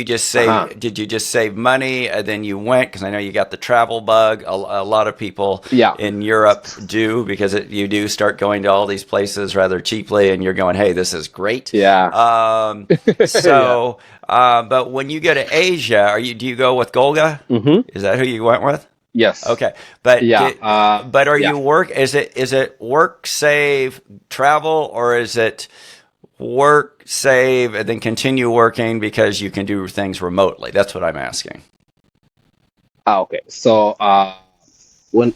just Uh-huh. save did you just save money and then you went because I know you got the travel bug. A lot of people Yeah. in Europe do because you do start going to all these places rather cheaply, and you're going, hey, this is great. Yeah. Um, Yeah. so, but when you go to Asia, do you go with Golga? Mm-hmm. Is that who you went with? Yes. Okay, but Yeah. are Yeah. you work? Is it work save travel, or is it work save and then continue working because you can do things remotely? That's what I'm asking. Okay. So, when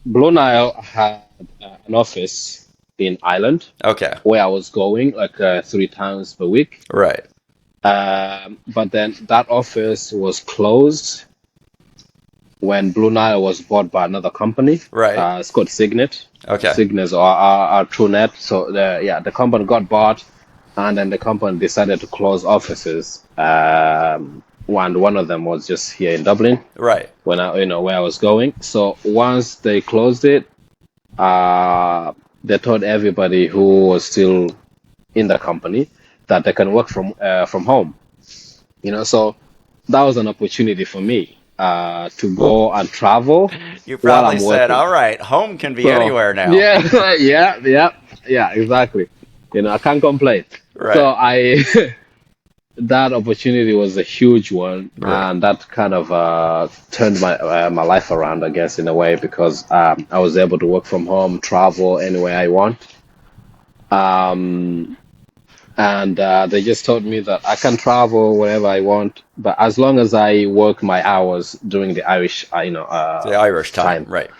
Blue Nile had an office in Ireland Okay, where I was going like 3 times per week. right, But then that office was closed when Blue Nile was bought by another company. right. It's called Signet. Okay, Signet or our TrueNet. So the company got bought, and then the company decided to close offices. One of them was just here in Dublin right. when where I was going. So once they closed it, they told everybody who was still in the company that they can work from home. So that was an opportunity for me to go and travel You while probably I'm said, working. "All right, home can be So anywhere now." yeah, yeah, exactly. I can't complain. So Right, that opportunity was a huge one, right. and that kind of turned my life around, I guess, in a way, because I was able to work from home, travel anywhere I want. Um, and they just told me that I can travel wherever I want, but as long as I work my hours during the Irish, The Irish time, time. right?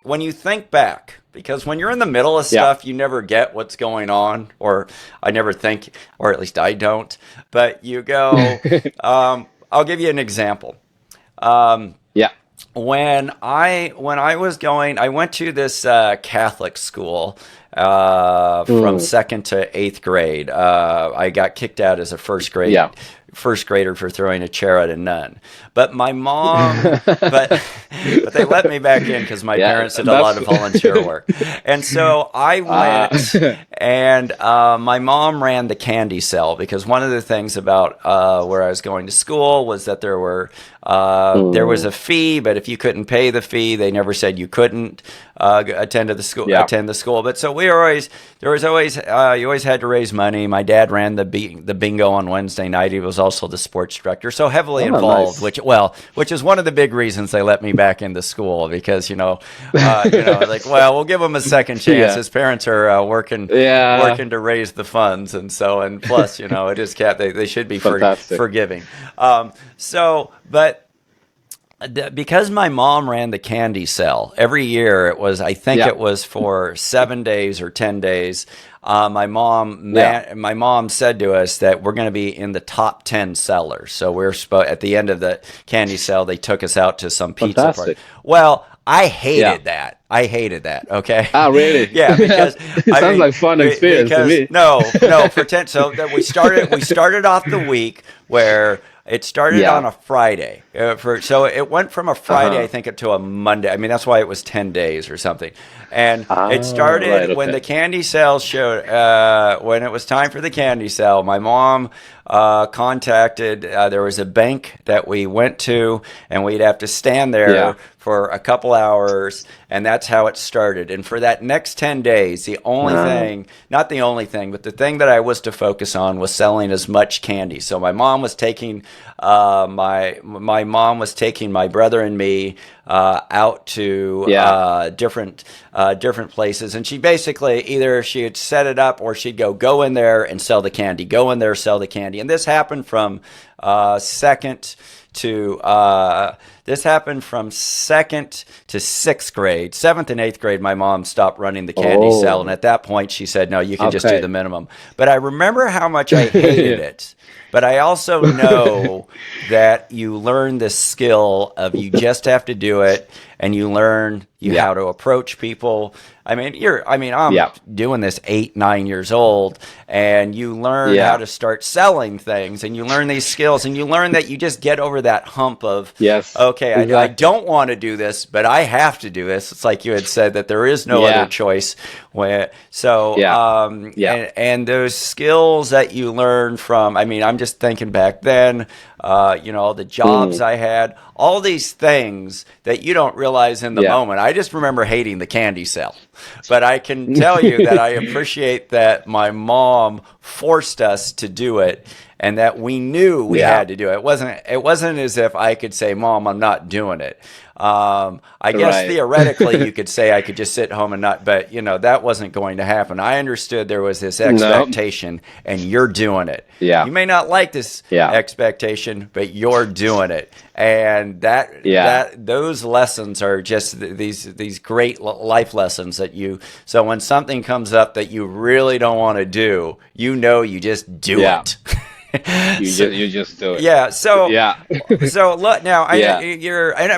When you think back, because when you're in the middle of Yeah. stuff, you never get what's going on, or I never think, or at least I don't. But you go, I'll give you an example. Um, Yeah. when I was going, I went to this Catholic school from Mm, second to eighth grade. I got kicked out as a first grade yeah. first grader for throwing a chair at a nun. But my mom, but they let me back in because my Yeah, parents did a lot that's of volunteer work. And so I went, and my mom ran the candy cell, because one of the things about where I was going to school was that there was a fee, but if you couldn't pay the fee, they never said you couldn't attend the school. But so you always had to raise money. My dad ran the bingo on Wednesday night. He was also the sports director, so heavily involved, nice. which is one of the big reasons they let me back into school, because like, well, we'll give him a second chance. Yeah. His parents are working Yeah. to raise the funds, and plus, it is they should be Fantastic. forgiving. But because my mom ran the candy cell every year, it was for 7 days or 10 days. My mom said to us that we're going to be in the top 10 sellers. So at the end of the candy cell, they took us out to some pizza party. Well, I hated that. Okay. Ah, really? Yeah, because it sounds like fun experience to me. No, pretend. So that we started off the week where it started on a Friday. So it went from a Friday, I think, to a Monday. I mean, that's why it was 10 days or something. And it started when the candy sale showed. When it was time for the candy sale, my mom contacted. There was a bank that we went to, and we'd have to stand there for a couple hours, and that's how it started. And for that next 10 days, the only thing, not the only thing, but the thing that I was to focus on was selling as much candy. So my mom was taking my mom was taking my brother and me out to different places, and she basically either she'd set it up or she'd go in there and sell the candy, go in there, sell the candy. And this happened from second to sixth grade. Seventh and eighth grade, my mom stopped running the candy cell, and at that point she said, no, you can just do the minimum. But I remember how much I hated it. But I also know that you learn this skill of you just have to do it, and you learn how to approach people. I'm doing this 8, 9 years old, and you learn how to start selling things, and you learn these skills, and you learn that you just get over that hump of, I don't want to do this, but I have to do this. It's like you had said that there is no other choice. And those skills that you learn from, I'm just thinking back then, the jobs I had, all these things that you don't realize in the moment. I just remember hating the candy sale. But I can tell you that I appreciate that my mom forced us to do it, and that we knew we had to do it. It wasn't as if I could say, Mom, I'm not doing it. I guess theoretically you could say I could just sit home and not, but that wasn't going to happen. I understood there was this expectation, and you're doing it. You may not like this expectation, but you're doing it. And those lessons are just these great life lessons that so when something comes up that you really don't want to do, you just do it. You just do it. Yeah. So look now.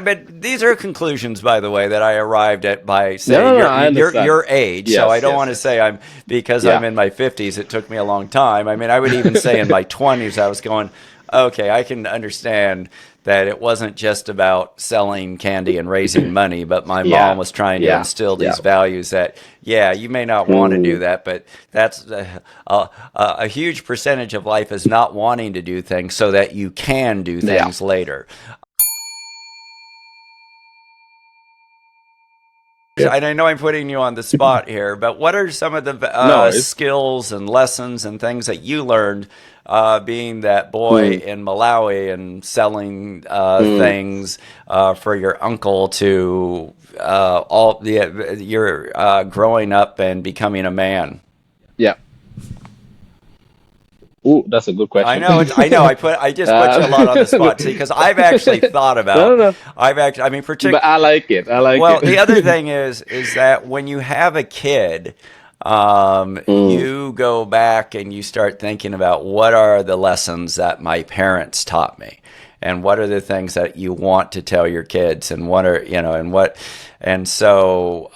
But these are conclusions, by the way, that I arrived at by saying your age. So I don't want to say I'm in my 50s. It took me a long time. I would even say in my 20s I was going, okay, I can understand that it wasn't just about selling candy and raising money, but my mom was trying to instill these values that, you may not want to do that, but that's a huge percentage of life is not wanting to do things so that you can do things later. And I know I'm putting you on the spot here, but what are some of the skills and lessons and things that you learned being that boy in Malawi and selling things for your uncle to your growing up and becoming a man? Yeah. Ooh, that's a good question. I know. I just put you a lot on the spot, because I've actually thought about. No. Particularly. But I like it. Well, the other thing is that when you have a kid, you go back and you start thinking about what are the lessons that my parents taught me, and what are the things that you want to tell your kids, and what are and so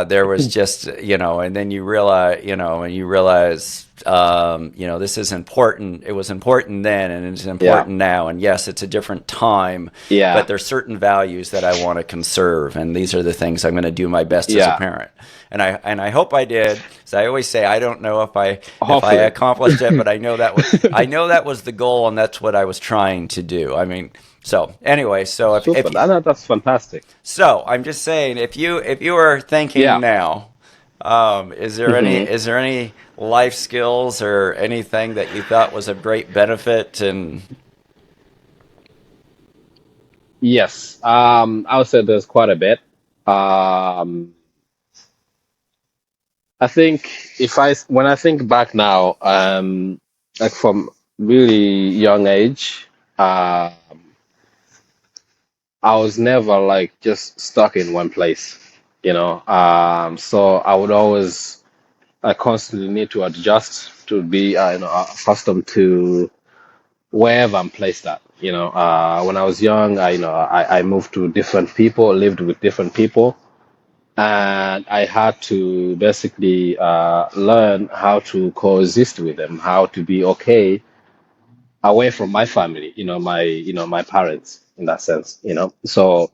there was just and then you realize this is important. It was important then, and it's Yeah. important now. And yes, it's a different time, but Yeah. there's certain values that I want to conserve, and these are the things I'm going to do my best as a Yeah. parent. And I hope I did. As I always say, I don't know if I Hopefully. accomplished it, but I know that was the goal, and that's what I was trying to do. I mean, so anyway, so Super. if That's fantastic. so I'm just saying, if you are thinking Yeah. now, is there any Hmm. is there any life skills or anything that you thought was of great benefit? And Yes. I would say there's quite a bit. Um, I think when I think back now, like from really young age, uh, I was never like just stuck in one place, you know. So I would always, I constantly need to adjust to be, accustomed to wherever I'm placed at. When I was young, I moved to different people, lived with different people, and I had to basically learn how to coexist with them, how to be okay away from my family, my parents in that sense, So,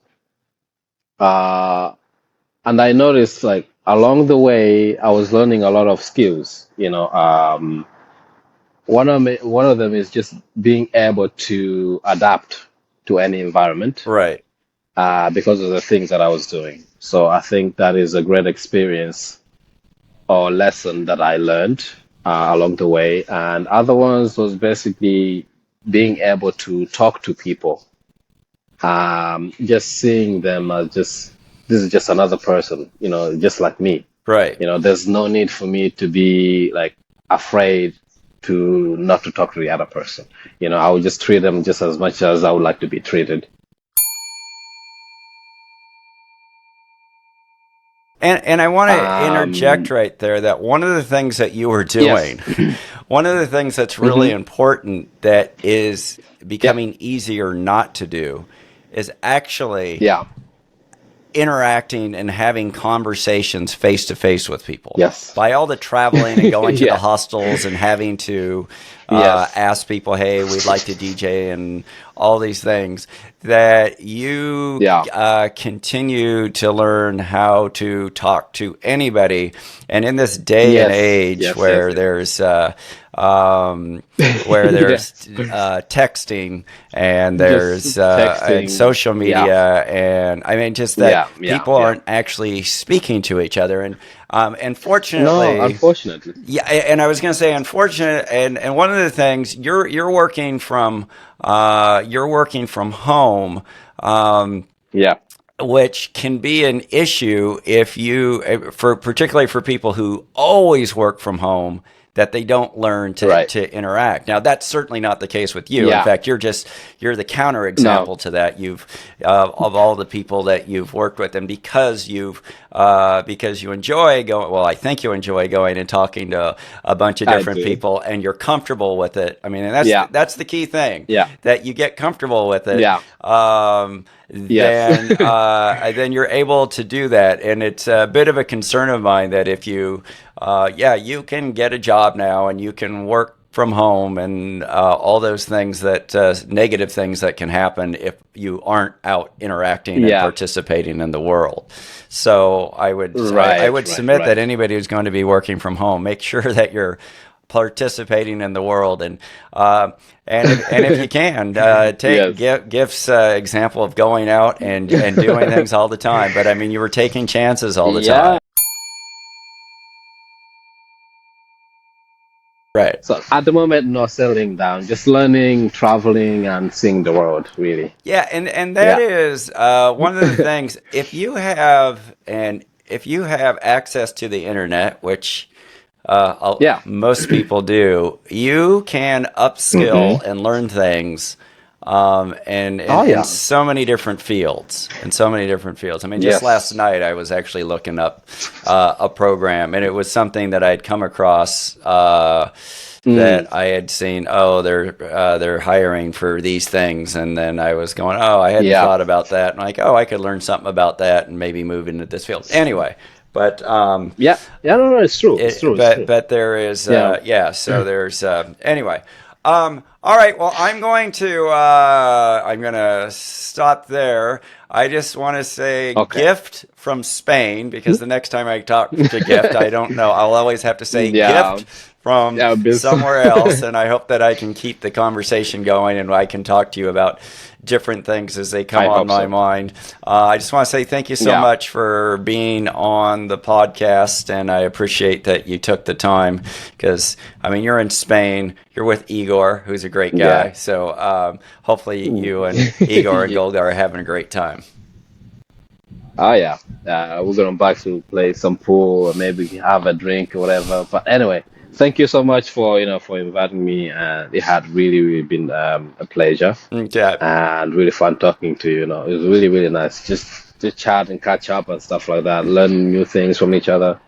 uh, and I noticed like along the way, I was learning a lot of skills, one of them is just being able to adapt to any environment right, because of the things that I was doing. So I think that is a great experience or lesson that I learned along the way. And other ones was basically being able to talk to people, just seeing them as just this is just another person, just like me. right. There's no need for me to be like afraid to not to talk to the other person. I would just treat them just as much as I would like to be treated. And I want to interject Um, right there that one of the things that you were yes. doing, one of the things that's really Hmm. important that is Yep. becoming easier not to do is actually Yeah. interacting and having conversations face to face with people. Yes. By all the traveling and going to the Yeah. hostels and having to Yes. ask people, hey, we'd like to DJ and all these things, that you Yeah. continue to learn how to talk to anybody. And in this day and Yes. age Yes. Yes. where Yes. there's where there's Yes. texting and Just there's and texting. social Yeah. media, and I mean just that Yeah. Yeah. people Yeah. aren't actually speaking to each other, and No, fortunately, unfortunately. yeah, and I was going to say unfortunate, and one of the things you're working from home. Yeah. Which can be an issue if for particularly for people who always work from home, that they don't learn to, Right. to interact. Now, that's certainly not the case with you. In Yeah. fact, you're the counter No. example to that. You've of all the people that you've worked with, and because you enjoy going. Well, I think you enjoy going and talking to a bunch of I different do. people, and you're comfortable with it. I mean, and that's Yeah. that's the key thing, Yeah. that you get comfortable with it. Yeah. Yes. Then you're able to do that. And it's a bit of a concern of mine that if you can get a job now and you can work from home and all those things negative things that can happen if you aren't out interacting and Yeah. participating in the world. So I Right. would Right. submit that Right. anybody who's going to be working from home, make sure that you're participating in the world, and if you can Yes. give gifts example of going out and doing things all the time. But I mean, you were taking chances all the Yeah. time, right? So at the moment, not settling down, just learning, traveling, and seeing the world, really. Yeah, and that Yeah. is one of the things. If you have access to the internet, which Yeah. most people do, you can Hmm. upskill and learn things, and Oh, in yeah. so many different fields. In so many different fields. I mean, just last Yes. night I was actually looking up a program, and it was something that I'd come across. Mm. That I had seen, oh, they're hiring for these things, and then I was going, oh, I hadn't Yeah. thought about that, and like, oh, I could learn something about that, and maybe move into this field. Anyway, But Yeah, yeah, no, no, it's true. It's true. It's true. but there is Yeah. yeah. So there's anyway. All right. Well, I'm gonna stop there. I just want to say Okay. gift from Spain because the next time I talk to gift, I don't know. I'll always have to say Yeah. gift from Yeah. somewhere else, and I hope that I can keep the conversation going and I can talk to you about different things as they come I on hope my so. mind. I just want to say thank you so Yeah. much for being on the podcast, and I appreciate that you took the time because, I mean, you're in Spain, you're with Igor, who's a great guy. Yeah. So hopefully Mm. you and Igor and Yeah. Golga are having a great time. Oh yeah. We're going back to play some pool or maybe have a drink or whatever. But anyway, thank you so much for for inviting me. And it had really, really been a pleasure Okay. and really fun talking to you. You know, it was really, really nice just to chat and catch up and stuff like that, learn new things from each other.